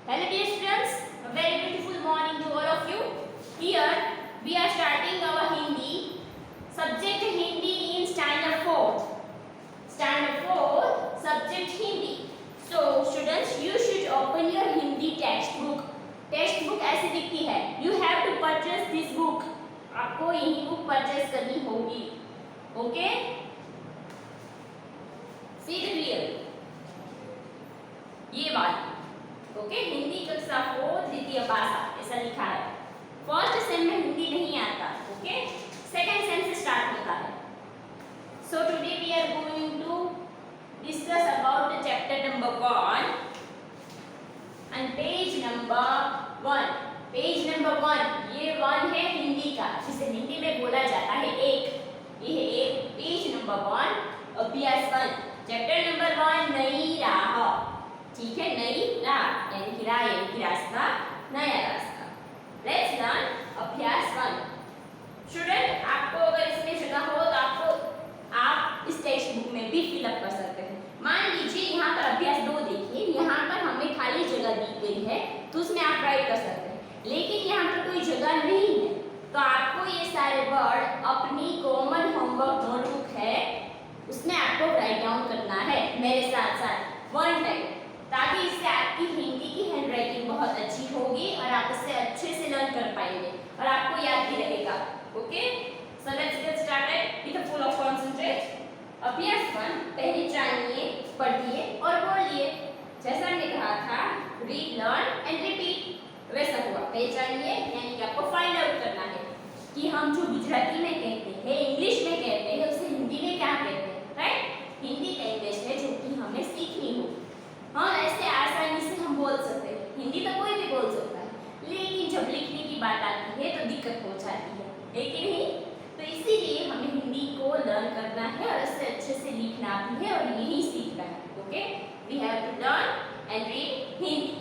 Hello dear students, a very beautiful morning to all of you. Here we are starting our Hindi subject Hindi in standard 4th. Standard 4th subject Hindi. So students, you should open your Hindi textbook. Textbook ऐसी दिखती है. You have to purchase this book. आपको यही book purchase करनी होगी. Okay? See the real. ये बात. Okay Hindi कक्षा 4 द्वितीय भाषा ऐसा लिखा है. फर्स्ट सेम में हिंदी नहीं आता. ओके सेकंड सेम से स्टार्ट होता है. So today we are going to discuss about the chapter number 1 and page number 1. Page number 1 ये 1 है हिंदी का, जिसे हिंदी में बोला जाता है एक. ये है एक. पेज नंबर 1 अभ्यास 1 चैप्टर नंबर 1 नई राह. ठीक है, नई राह यानी कि राह यानी कि रास्ता, नया रास्ता. लेट्स लर्न अभ्यास 1. स्टूडेंट आपको अगर इसमें जगह हो तो आप इस टेक्स्ट बुक में भी फिलअप कर सकते हैं. मान लीजिए यहाँ पर अभ्यास 2 देखिए, यहाँ पर हमें खाली जगह दी गई है तो उसमें आप राइट कर सकते हैं. लेकिन यहाँ पर कोई जगह नहीं है तो आपको ये सारे वर्ड अपनी कॉमन होमवर्क नोटबुक है उसमें आपको राइट डाउन करना है मेरे साथ साथ वन टाइम, ताकि इससे आपकी हिंदी की हैंडराइटिंग बहुत अच्छी होगी और आप इससे अच्छे से लर्न कर पाएंगे और आपको याद भी रहेगा. Okay so let's get started with full of concentrate. अभ्यास 1 पहले जानिए, पढ़िए और बोलिए. जैसा हमने कहा था रीड लर्न एंड रिपीट, वैसा हुआ. पहले जानिए यानी कि आपको फाइंड आउट करना है कि हम जो गुजराती में कहते हैं, इंग्लिश में कहते हैं, उसे हिंदी में क्या कहते हैं. राइट, हिंदी लैंग्वेज है जो कि हमें सीखनी हो. हाँ ऐसे आसानी से हम बोल सकते हैं. हिंदी तो कोई भी बोल सकता है, लेकिन जब लिखने की बात आती है तो दिक्कत हो जाती है कि नहीं. तो इसीलिए हमें हिंदी को लर्न करना है और इससे अच्छे से लिखना भी है और यही सीखना है. Okay we have to learn and read Hindi.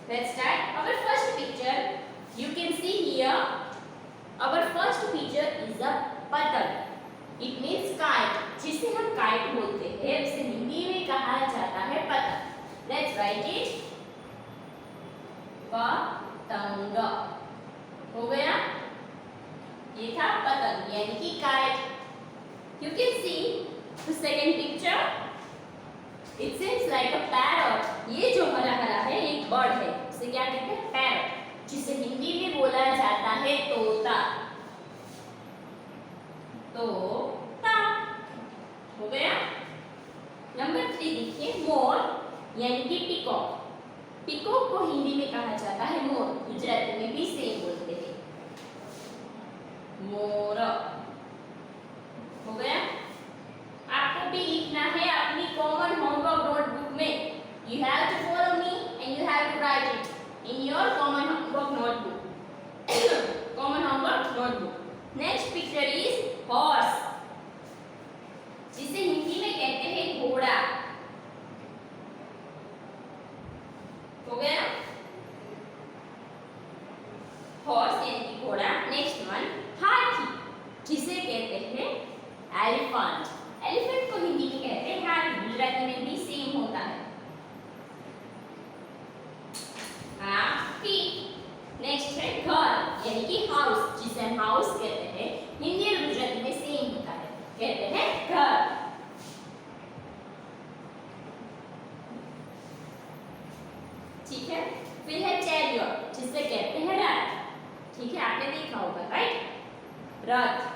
Let's start. Our first picture you can see here. Our first picture is a patang. It means kite, जिसे हम काइट बोलते हैं उसे हिंदी में कहा जाता है पतंग. Let's write it. पतंग हो गया. ये था पतंग यानी कि kite. You can see the second picture. It seems like a parrot. ये जो हरा हरा है एक बर्ड है, उसे क्या कहते हैं पैरट, जिसे हिंदी में बोला जाता है तोता. तोता हो गया. नंबर 3 देखिए मोर यानी कि पिकॉक. पिकॉक को हिंदी में कहा जाता है मोर, गुजराती में भी सेम बोलते हैं मोर. हो गया. आपको भी लिखना है अपनी कॉमन होमवर्क नोटबुक में. You have to follow me and you have to write it in your common homework notebook. Common homework notebook. Next picture is horse, जिसे हिंदी में कहते हैं घोड़ा. हो गया. हॉर्स यानी कि घोड़ा. नेक्स्ट वन हाथी, जिसे कहते हैं एलिफेंट. एलिफेंट को हिंदी में कहते हैं हाथी, गुजराती में भी सेम होता है हाथी. नेक्स्ट है घर यानी कि हाउस, जिसे हम हाउस कहते हैं, हिंदी और गुजराती में सेम होता है, कहते हैं घर. ठीक है. फिर है चैरियट, जिसे कहते हैं रथ. ठीक है, आपने देखा होगा राइट. रथ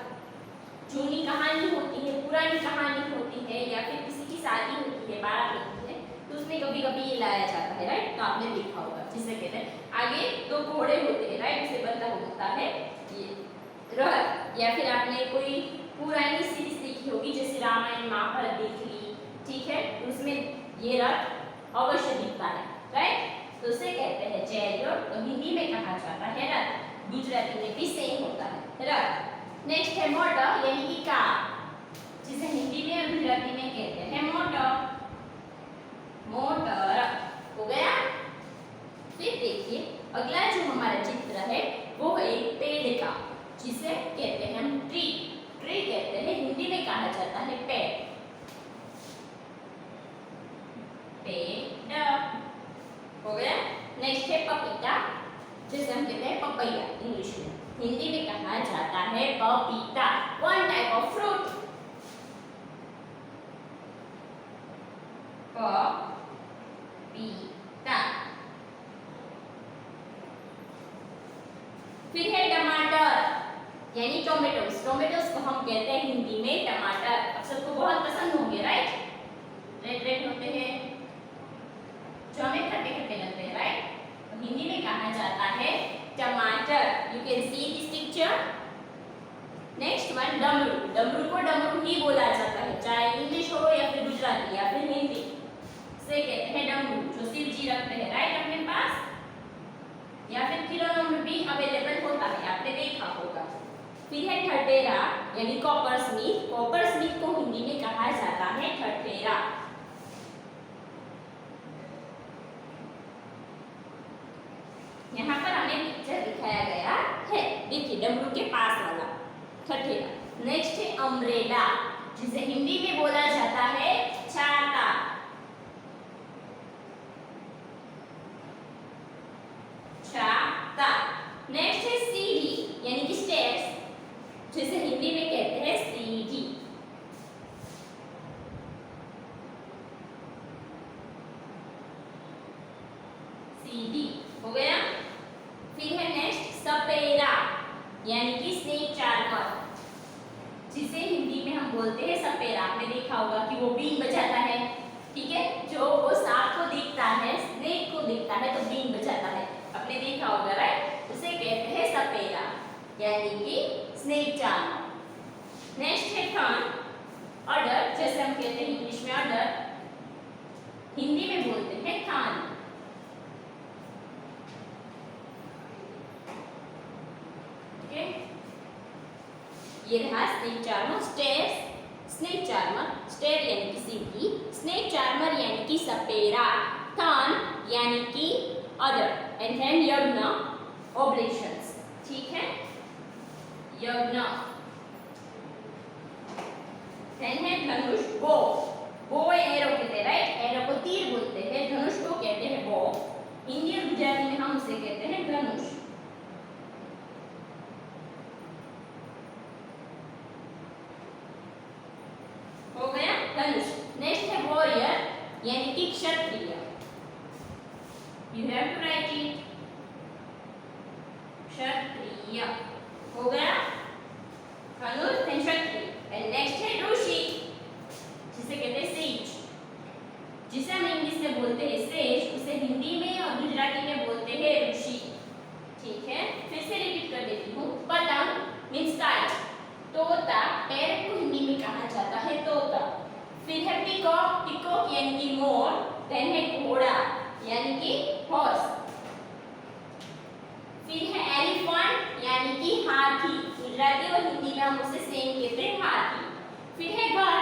जूनी कहानी होती है, पुरानी कहानी होती है, या फिर किसी की शादी होती है, बारात होती है, तो उसमें कभी कभी ये लाया जाता है राइट. तो आपने देखा होगा जिसे कहते हैं. आगे 2 घोड़े होते हैं राइट, जिसे बनता होता है ये रथ. या फिर आपने कोई पुरानी सीरीज देखी होगी जैसे रामायण महाभारत देख ली. ठीक है, उसमें ये रथ अवश्य दिखता है राइट. तो उसे कहते हैं चैरियट, तो हिंदी में कहा जाता है रथ, गुजराती में भी सेम होता है रथ. नेक्स्ट है मोटर यानी कि कार, जिसे हिंदी में और गुजराती में कहते हैं मोटर. मोटर हो गया. फिर देखिए अगला जो हमारा चित्र है वो है एक पेड़ का, जिसे कहते हैं हम ट्री. ट्री कहते हैं, हिंदी में कहा जाता है पेड़. पेड़ हो गया. पपीता, जिसे हम कहते हैं पपैया इंग्लिश में। हिंदी में कहा जाता है पपीता, वन टाइप ऑफ फ्रूट। पपीता। फिर है टमाटर यानी टोमेटोस। टोमेटोस को हम कहते हैं हिंदी में टमाटर। अब सबको बहुत पसंद होंगे, राइट? रेड रेड होते हैं जो हमें खट्टे खट्टे लगते हैं, राइट? तो हिंदी में कहा जाता है टमाटर। You can see this picture. Next one डमरू। डमरू को डमरू ही बोला जाता है, चाहे इंग्लिश हो या फिर गुजराती या फिर हिंदी से कहते हैं डमरू, जो शिव जी रखते हैं, राइट? अपने पास या फिर खिलौनों में भी अवेलेबल होता है, आपने देखा होगा। फिर है ठठेरा यानी कॉपर स्मिथ। कॉपर स्मिथ को हिंदी में कहा जाता है ठठेरा। यहाँ पर हमें पिक्चर दिखाया गया है, देखिए डमरू के पास वाला ठठेरा। नेक्स्ट है अम्ब्रेला, जिसे हिंदी में बोला जाता है छाता। छाता। नेक्स्ट है सीढ़ी यानी कि स्टेयर्स, जिसे हिंदी में कहते हैं सीढ़ी। सीढ़ी हो गया। फिर है नेक्स्ट सपेरा यानी कि स्नेक चार्मर, जिसे हिंदी में हम बोलते हैं सपेरा। आपने देखा होगा कि वो बीन बजाता है, ठीक है? जो वो सांप को दिखता है, स्नेक को दिखता है तो बीन बजाता है, आपने देखा होगा, राइट? उसे कहते हैं सपेरा यानी कि स्नेक चार्मर। नेक्स्ट है थर्न, ऑर्डर, जैसे हम कहते हैं इंग्लिश में ऑर्डर, हिंदी में बोलते हैं थान। ये रहा snake charmer. Stairs, snake charmer, stair यानी कि सीढ़ी, स्नेक चार्मर यानी कि सपेरा, थान यानी कि ऑर्डर, एंड देन यज्ञ, ऑब्लेशंस, ठीक है? यज्ञ। देन है धनुष, बो। बो एरो कहते हैं, राइट? एरो को तीर बोलते हैं, धनुष को कहते हैं बो। हिंदी और गुजराती में हम उसे कहते हैं धनुष। हो गया धनुष। नेक्स्ट है वॉरियर यानी कि क्षत्रिय। You have to write it, kshatriya. हो गया धनुष एंड क्षत्रिय। एंड नेक्स्ट है ऋषि, जिसे कहते हैं सेज, जिसे हम इंग्लिश में बोलते हैं सेज, उसे हिंदी में और गुजराती में बोलते हैं ऋषि, ठीक है? फिर से रिपीट कर देती हूँ। पतंग मीन्स काइट, तोता, पैरट को हिंदी में कहा जाता है तोता। फिर है पीकॉक, पीकॉक यानी कि मोर। देन है घोड़ा यानी कि हॉर्स। फिर है एलिफेंट यानी कि हाथी, गुजराती और हिंदी में हम उसे सेम कहते हैं हाथी। फिर है घर,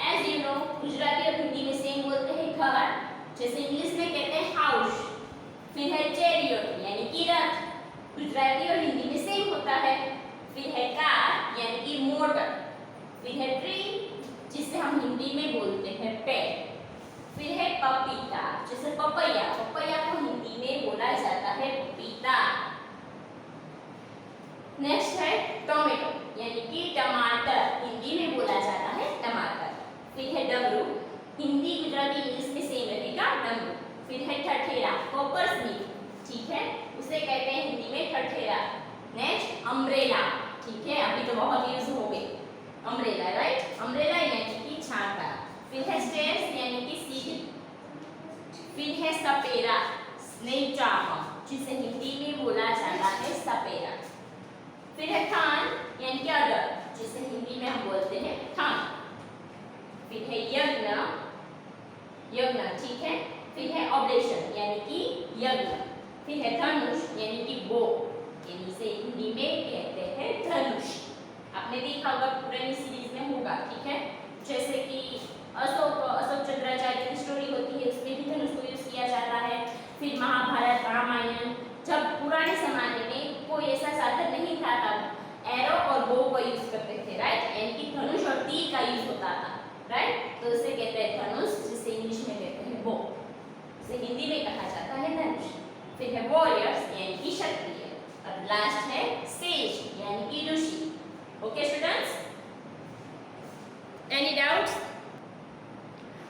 एज यू नो गुजराती और हिंदी में सेम बोलते हैं घर, जैसे इंग्लिश में कहते हैं हाउस। फिर है चैरियट यानी कि रथ, गुजराती और हिंदी में सेम होता है। फिर है कार यानी कि मोटर। फिर है ट्री, जिसे हम हिंदी में बोलते हैं पेड़। फिर है पपीता, जैसे पपैया, पपैया को हिंदी में बोला जाता है पपीता। नेक्स्ट है टोमेटो यानी कि टमाटर, हिंदी में बोला जाता है टमाटर। फिर है डमरू, हिंदी गुजराती इंग्लिश में सेम रहेगा डमरू। फिर है ठठेरा, कॉपर स्मिथ, ठीक है? उसे कहते हैं हिंदी में ठठेरा। नेक्स्ट अम्ब्रेला, ठीक है? अभी तो बहुत यूज हो गए अम्ब्रेला, राइट? अम्ब्रेला यानी कि छाता। फिर है स्टेयर्स यानी कि सीढ़ी। फिर है सपेरा, स्नेक चार्मर, जिसे हिंदी में बोला जाता है सपेरा। फिर है थान यानी कि ऑर्डर, जिसे हिंदी में हम बोलते हैं थान। फिर है यज्ञ, यज्ञ, ठीक है? फिर है ऑब्लेशन यानी कि यज्ञ। फिर है धनुष यानी कि बो, यानी से हिंदी में कहते हैं धनुष। आपने देखा होगा पुरानी सीरीज में होगा, ठीक है? जैसे कि अशोक चंद्राचार्य की स्टोरी होती है, उसमें भी धनुष को यूज किया जाता है। फिर महाभारत, रामायण, जब पुराने जमाने में कोई ऐसा साधन नहीं था तब एरो और बो को यूज करते थे, राइट? यानी कि धनुष और तीर का यूज होता था, राइट? तो उसे कहते हैं धनुष, जिसे इंग्लिश में कहते हैं बो, उसे हिंदी में कहा जाता है धनुष। फिर है वॉरियर्स यानी कि क्षत्रिय, और लास्ट है सेज यानी कि ऋषि। Okay students, any doubts?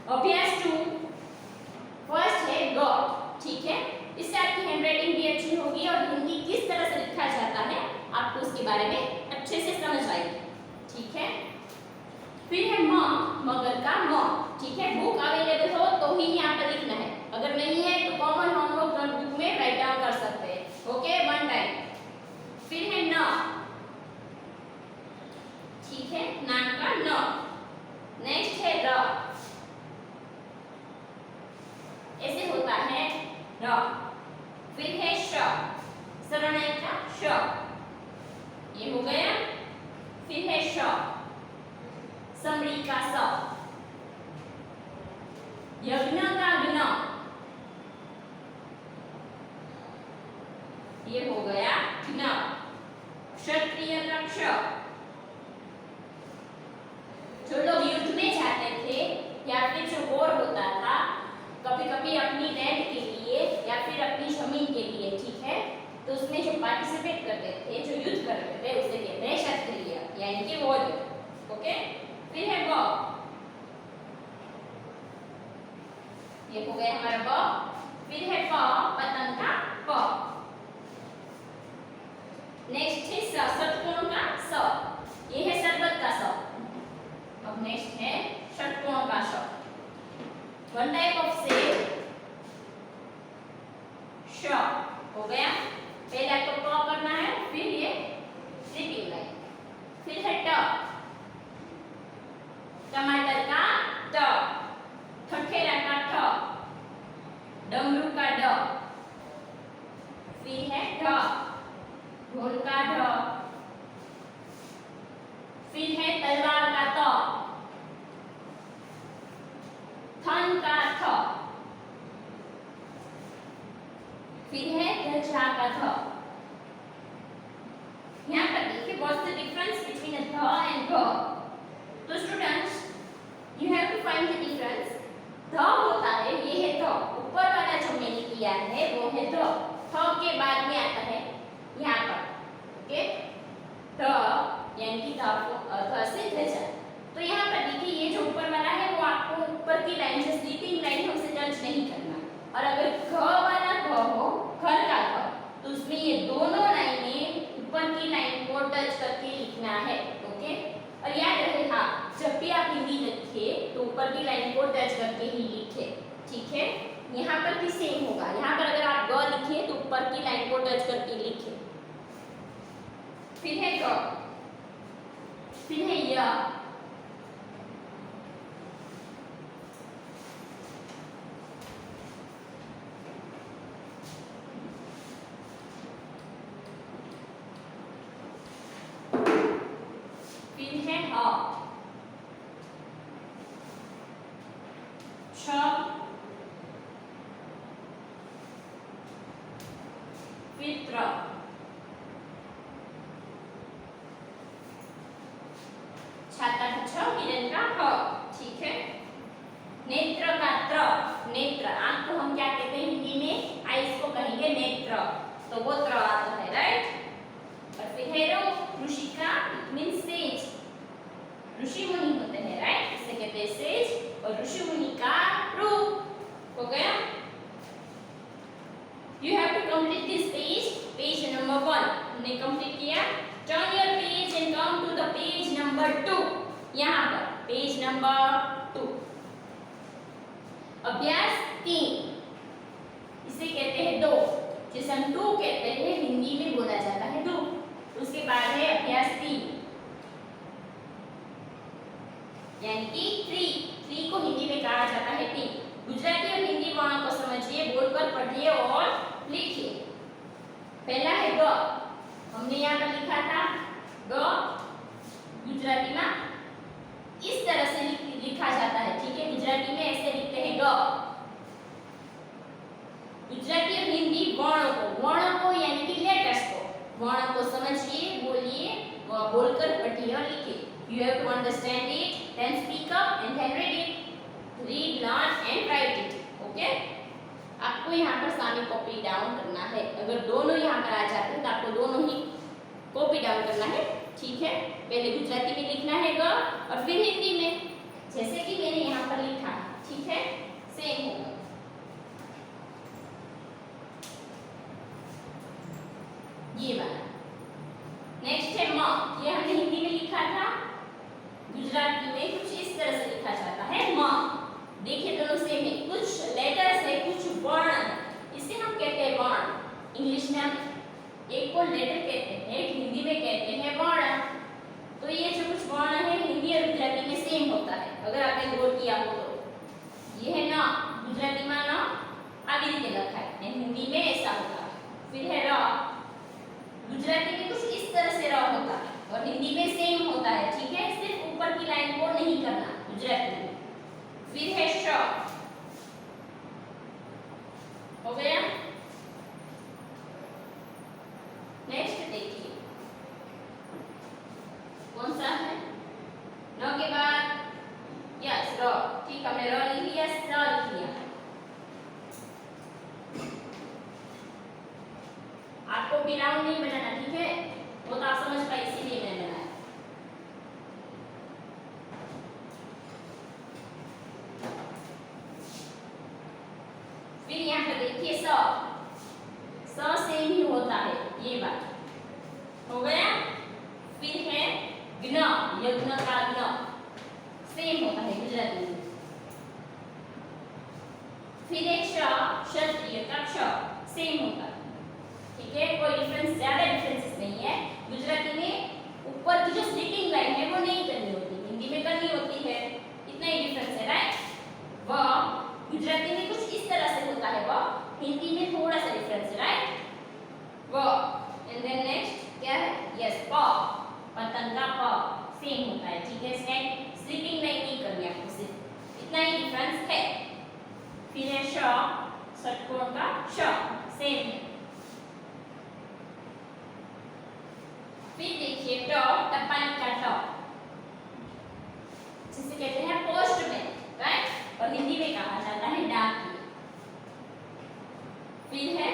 अभ्यास 2 फर्स्ट है ग, ठीक है। इससे आपकी हैंडराइटिंग भी अच्छी होगी और हिंदी किस तरह से लिखा जाता है आपको उसके बारे में अच्छे से समझ आएगी, ठीक है। फिर है म, मगर का म, ठीक है। बुक अवेलेबल हो तो ही यहाँ पर लिखना है, अगर नहीं है तो कॉमन हम लोग नोटबुक में राइट डाउन कर सकते हैं, ओके, वन टाइम। फिर है न, ठीक है, नाम का न। नेक्स्ट है र, ऐसे होता है र। फिर है श, सरनाई का श, ये हो गया। फिर है श, समरी का स, यज्ञ का ज्ञ, ये हो गया ज्ञ। क्षत्रिय का क्ष। जो लोग युद्ध में जाते थे या फिर जो वॉर होता था कभी कभी अपनी लैंड के लिए या फिर अपनी जमीन के लिए, ठीक है, तो उसमें जो पार्टिसिपेट करते थे, जो युद्ध करते थे, उसे कहते हैं क्षत्रिय यानी कि वॉरियर। ओके, फिर है ब, ये हो गया हमारा ब। फिर है प, पतंग का प। नेक्स्ट है स, षटकोण का स, ये है शरबत का स। अब नेक्स्ट है षटकोण का ष, वन टाइप ऑफ शेप श, हो गया। पहले आपको क करना है, फिर ये स्लीपिंग लाइन। फिर है ट, टमाटर का ट, ठठेरा का ठ, डमरू का ड। फिर है ढ, ढोल का ढ। फिर है तलवार का त, थन का थ। फिर है ध्वजा का ध। यहाँ पर देखिए what's the difference between a ध एंड ग। तो students you have to find the difference. ध होता है, ये है ध, ऊपर वाला जो मैंने किया है वो है ध, थ के बाद में आता है यहाँ पर, ओके, ध यानी कि ध से ध्वजा। तो यहाँ पर देखिए ये जो ऊपर वाला है वो आपको ऊपर की लाइन से स्लीपिंग लाइन हमसे टच नहीं करना, और अगर घ वाला घ हो, घर का घ, तो उसमें ये दोनों लाइनें ऊपर की लाइन को टच करके लिखना है, ओके। और याद रहे, हाँ, जब भी आप हिंदी लिखे तो ऊपर की लाइन को टच करके ही लिखे, ठीक है। यहाँ पर भी सेम होगा, यहाँ पर अगर आप ग लिखे तो ऊपर की लाइन को टच करके लिखे। फिर है ग, फिर है य, फिर है ह, छ, फिर त्र, छाता का छ, हिरण का ह, ठीक है। नेत्र का त्र, नेत्र, आंख को हम क्या कहते हैं हिंदी में, आईज को कहेंगे नेत्र, तो वो त्र आता है, राइट। और फिर है ऋ, ऋषि का मींस सेज, ऋषि मुनि होते हैं, राइट, इसे कहते हैं सेज, और ऋषि मुनि का रूप, हो गया। You have to complete this page, page number 1 हमने कंप्लीट किया। Turn your page and come to the page number 2, यहाँ पर पेज नंबर 2, अभ्यास 3, इसे कहते हैं दो, जिसे हम टू कहते हैं, हिंदी में बोला जाता है दो। उसके बाद है अभ्यास 3 यानी कि 3 को हिंदी में कहा जाता है 3। गुजराती और हिंदी वर्णों को समझिए, बोलकर पढ़िए और लिखिए। पहला है ग, हमने यहाँ पर लिखा था ग, गुजराती में इस तरह से लिखा जाता है, ठीक है, गुजराती में ऐसे लिखते हैं ग। गुजराती और हिंदी वर्णों को यानी कि लेटर्स को, वर्णों को समझिए, बोलिए, बोलकर पढ़िए और लिखिए। You have to understand it, then speak up and then read it. Read, learn and write it. Okay? आपको आपको यहाँ पर सामी कॉपी डाउन करना है। अगर दोनों यहाँ पर आ जाते हैं तो आपको दोनों ही कॉपी डाउन करना है, ठीक है। पहले गुजराती में लिखना है ग और फिर हिंदी में, जैसे कि मैंने यहाँ पर लिखा, ठीक है, सेम होगा। ये वाला। नेक्स्ट है म, ये हमने हिंदी में लिखा था, गुजराती में कुछ इस तरह से लिखा जाता है म। देखिए दोनों सेम है, कुछ लेटर्स है, कुछ वर्ण, इसे हम कहते हैं वर्ण। इंग्लिश में हम एक को लेटर कहते हैं, एक हिंदी में कहते हैं वर्ण। तो ये जो कुछ वर्ण है हिंदी और गुजराती में सेम होता है, अगर आपने गौर किया हो तो। ये है न, गुजराती में न આવી રીતે લખાય અને हिंदी में ऐसा होगा। फिर है र, गुजराती में कुछ इस तरह से र होता है और हिंदी में सेम होता है, ठीक है। सिर्फ ऊपर की लाइन को नहीं करना गुजराती में। फिर है श, हो गया। नेक्स्ट देखिए कौन सा है, न के बाद यस र, ठीक, हमने र लिख लिया, स लिख लिया। आपको विराम नहीं बनाना, ठीक है, वो तो आप समझ पाए इसीलिए मैंने बनाया। फिर यहाँ पर देखिए स सेम ही होता है, ये बात हो गया। फिर है ग्न, यज्ञ का ग्न, सेम होता है गुजराती में। फिर एक क्षत्रिय का क्ष, सेम होता है, ठीक है, कोई डिफरेंस, ज्यादा डिफरेंसेस नहीं है। गुजराती में ऊपर की जो स्लीपिंग लाइन है वो नहीं करनी होती, हिंदी में करनी होती है, इतना ही डिफरेंस है, राइट। वह गुजराती में कुछ इस तरह से होता है, वह हिंदी में थोड़ा सा डिफरेंस है, राइट। वह एंड देन नेक्स्ट क्या है, यस प, पतंग का प, सेम होता है, ठीक है। स्लीपिंग लाइन नहीं करनी आपको, सिर्फ इतना ही डिफरेंस है। फिर है षटकोण का श, सेम है। फिर देखिए टपाली का ट, जिसे कहते हैं पोस्टमैन, राइट, और हिंदी में कहा जाता है डाकिया। फिर है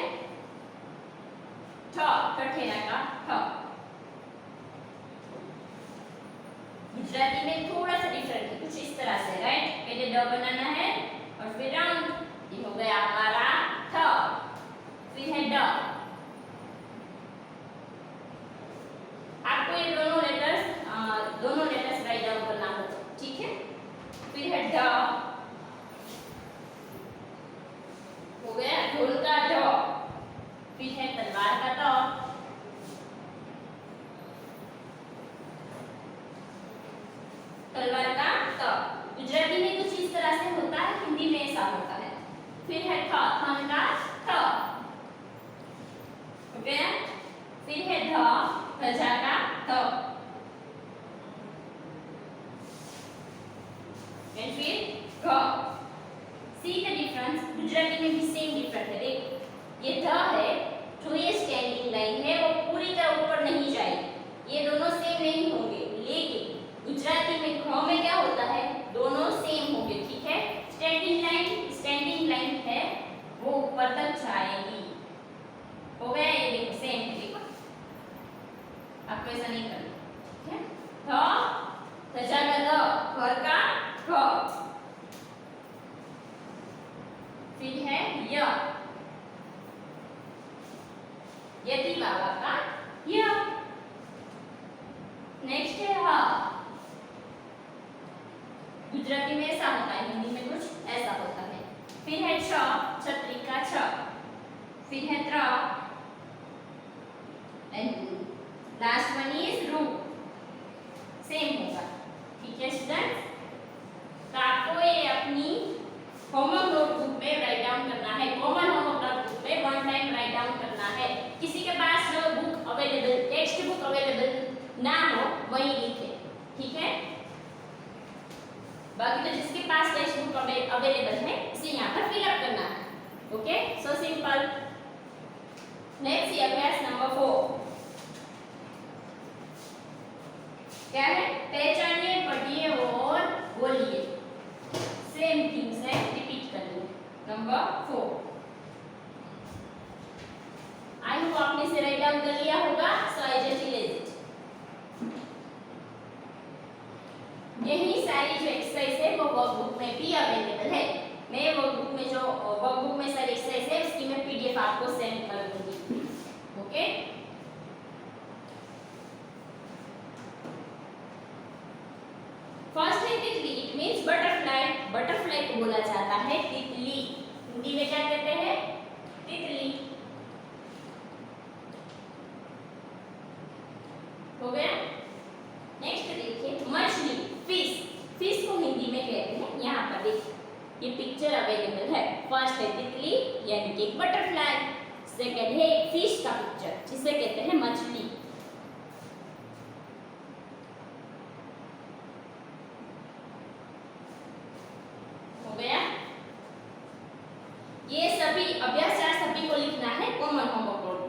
ठठेरा का ठ, गुजराती में थोड़ा सा डिफरेंट है, कुछ इस तरह से, राइट। पहले ड बनाना है और फिर राउंड, ये हो गया हमारा ठ। फिर है ड, आपको ये दोनों लेटर्स राइट डाउन करना होगा, ठीक है। फिर है ढ, हो गया ढोल का ढ। फिर है तलवार का त, तलवार का त। गुजराती में कुछ इस तरह से होता है, हिंदी में ऐसा होता है। फिर है थ, थन का थ, हो गया। फिर है ध, ध्वजा का ध। एंड फिर घ। सी द डिफरेंस, गुजराती में भी सेम डिफरेंस है, देखो ये ध है, जो ये स्टैंडिंग लाइन है वो पूरी तरह ऊपर नहीं जाएगी, ये दोनों सेम नहीं होंगे। लेकिन गुजराती में घ में क्या होता है, दोनों सेम होंगे, ठीक है। स्टैंडिंग लाइन है वो ऊपर तक जाएगी, हो गया। ये देखो सेम है, देखो आपको ऐसा नहीं करना, ठीक है। ध, ध्वजा का ध, घर का घ। फिर है य, यति बाबा का य। नेक्स्ट है ह, गुजराती में ऐसा होता है, हिंदी में कुछ ऐसा होता है। फिर है छ, छतरी का छ। फिर है त्र, एंड लास्ट वन इज रू, सेम होगा, ठीक है स्टूडेंट्स। तो आपको ये अपनी होमवर्क नोटबुक में राइट डाउन करना है, कॉमन होमवर्क नोटबुक में वन टाइम राइट डाउन करना है। किसी के पास जो book available, text book available ना हो वही लिखे, ठीक है। बाकी तो जिसके पास टेक्स्ट बुक अवेलेबल है उसे यहाँ पर फिल अप करना है, ओके, सो सिंपल। नेक्स्ट सी अभ्यास नंबर 4 क्या है, पहचानिए, पढ़िए और बोलिए। सेम थिंग्स है, रिपीट करिए। नंबर 4 वर्कबुक में भी अवेलेबल है। मैं वर्कबुक में जो वर्कबुक में सर एक्सरसाइज है उसकी मैं पीडीएफ आपको सेंड कर दूंगी। ओके, फर्स्ट है तितली, इट मींस बटरफ्लाई। बटरफ्लाई को बोला जाता है तितली। हिंदी में क्या कहते हैं? तितली। हो गया। नेक्स्ट देखिए मछली, फिश। फिश को हिंदी में कहते हैं, यहाँ पर देखिए ये पिक्चर अवेलेबल है। फर्स्ट है तितली यानी कि बटरफ्लाई, सेकंड है फिश का पिक्चर जिसे कहते हैं मछली। हो गया। ये सभी अभ्यास 4 सभी को लिखना है कॉमन होमवर्क।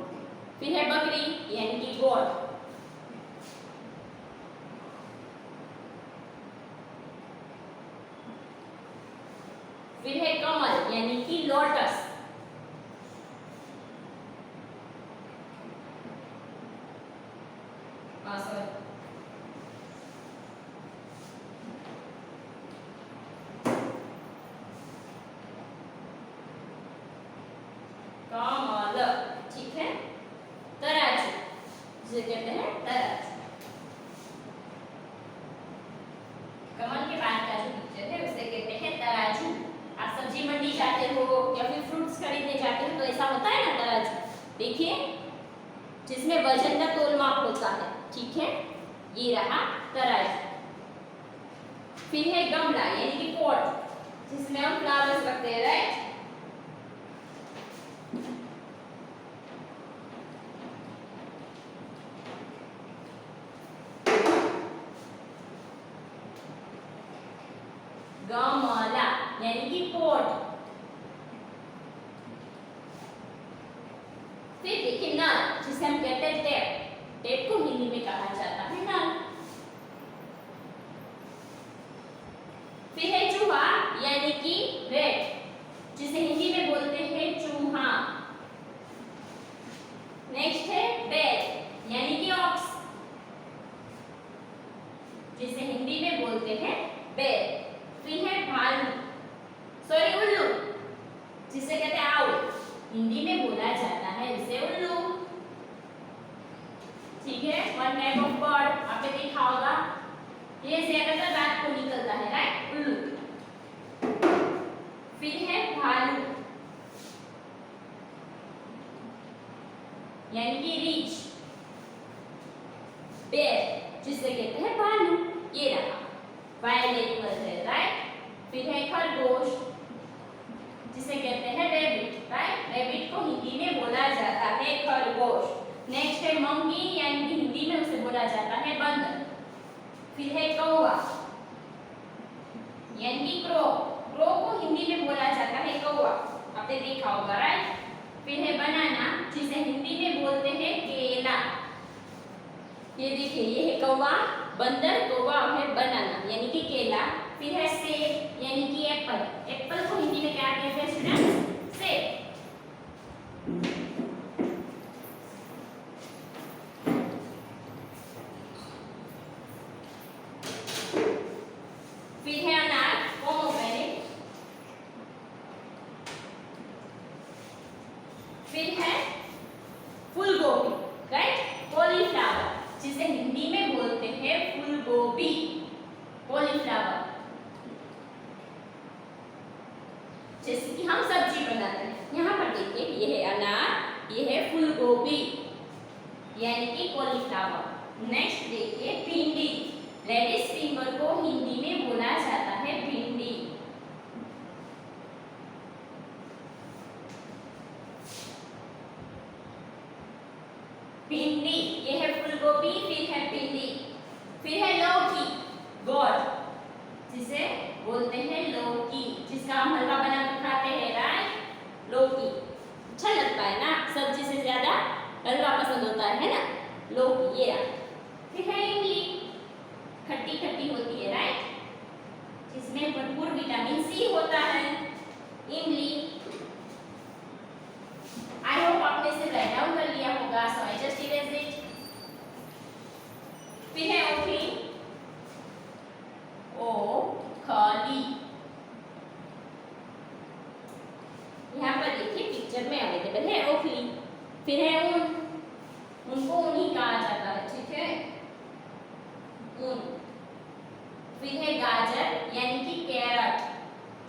फिर है बकरी यानी कि गॉड। फिर है कमल यानी कि लोटस। कमल, ठीक है। तराजू जिसे कहते हैं तराजू। कमल के बाद का जो पिक्चर है उसे कहते हैं तराजू। आप सब्जी मंडी जाते हो या फिर फ्रूट्स खरीदने जाते हो तो ऐसा होता है ना तराजू, देखिए जिसमें वजन का तोल माप होता है, ठीक है, ये रहा तराजू। फिर है गमला यानी कि पॉट जिसमें हम फ्लावर्स रखते हैं, राइट। गमला यानी कि पॉट। फिर देखिए नल जिसे हम कहते हैं टेप। टेप को हिंदी में कहा जाता है नल। फिर है चूहा यानी कि रैट जिसे हिंदी में बोलते हैं चूहा। नेक्स्ट है बैल यानी कि ऑक्स जिसे हिंदी में बोलते हैं बैल। फिर है भालू, सॉरी उल्लू जिसे कहते हैं आउल, हिंदी में बोला जाता है इसे उल्लू, ठीक है। वन टाइप ऑफ बर्ड आपने देखा होगा, ये ज्यादातर रात को निकलता है, राइट, उल्लू। फिर है भालू यानी कि रीछ। बेर जिसे कहते हैं भालू, ये रहा वाइल्ड एनिमल है, राइट। फिर है खरगोश जिसे कहते हैं रैबिट, राइट। रैबिट को हिंदी में बोला जाता है खरगोश। नेक्स्ट है मंकी यानी कि हिंदी में उसे बोला जाता है बंदर। फिर है कौवा यानी कि क्रो। क्रो को हिंदी में बोला जाता है कौवा, आपने देखा होगा, राइट। फिर है बनाना जिसे हिंदी में बोलते हैं केला। ये देखिए ये है कौवा, बंदर, कौवा है बनाना यानी कि केला। फिर है सेब यानी कि एप्पल। एप्पल को हिंदी में क्या कहते हैं स्टूडेंट्स? सेब। फिर है अनार, पोमेग्रेनेट। फिर है फूलगोभी, राइट, कॉलीफ्लावर जिसे हिंदी में बोलते हैं फूलगोभी, कॉलीफ्लावर, जैसे कि हम सब्जी बनाते हैं। यहाँ पर देखिए ये है अनार, ये है फूलगोभी यानी कि कॉलीफ्लावर। नेक्स्ट देखिए भिंडी, लेडीज फिंगर को हिंदी में बोला जाता है भिंडी। भिंडी, ये है फूलगोभी, फिर है भिंडी। फिर है लौकी, गॉड जिसे बोलते हैं लौकी, जिसका हम हलवा बना कर खाते हैं, राइट। लौकी अच्छा लगता है ना, सब्जी से ज्यादा हलवा पसंद होता है ना, लौकी, ये रहा। फिर है इमली, खट्टी खट्टी होती है, राइट, जिसमें भरपूर विटामिन सी होता है, इमली। आई होप आपने इसे राइट डाउन कर लिया होगा, सो आई जस्ट इरेज इट। फिर है ओखली, ओ खाली पिक्चर में अवेलेबल है ओखली। फिर है ऊन, उनको ऊनी कहा जाता है, ठीक है, ऊन। फिर है गाजर यानी कि कैरट,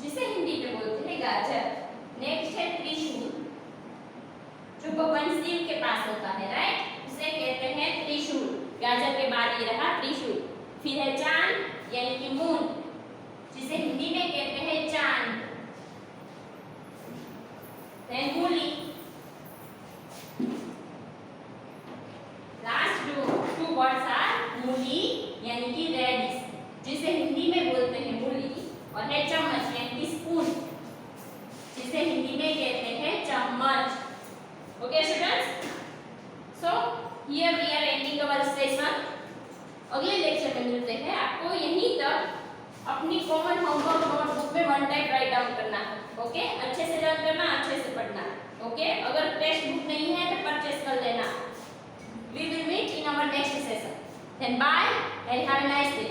जिसे हिंदी में बोलते हैं गाजर। नेक्स्ट है त्रिशूल, जो भगवान शिव के पास होता है, राइट, उसे कहते हैं त्रिशूल। गाजर के बाद ये रहा त्रिशूल। फिर है चांद यानी कि मून, जिसे हिंदी में कहते हैं चांद। then मूली। लास्ट टू वर्ड्स आर मूली यानी कि रेडिश, जिसे हिंदी में बोलते हैं मूली, और है चम्मच यानी कि स्पून, जिसे हिंदी में कहते हैं चम्मच। Okay students, so here we are ending our session. अगले लेक्चर में मिलते हैं। आपको यहीं तक अपनी कॉमन होमवर्क नोटबुक में वन टाइप राइट डाउन करना है, ओके, अच्छे से लर्न करना, अच्छे से पढ़ना, ओके। अगर टेक्स्ट बुक नहीं है तो परचेस कर लेना। We will meet in our next session. Then bye and have a nice day.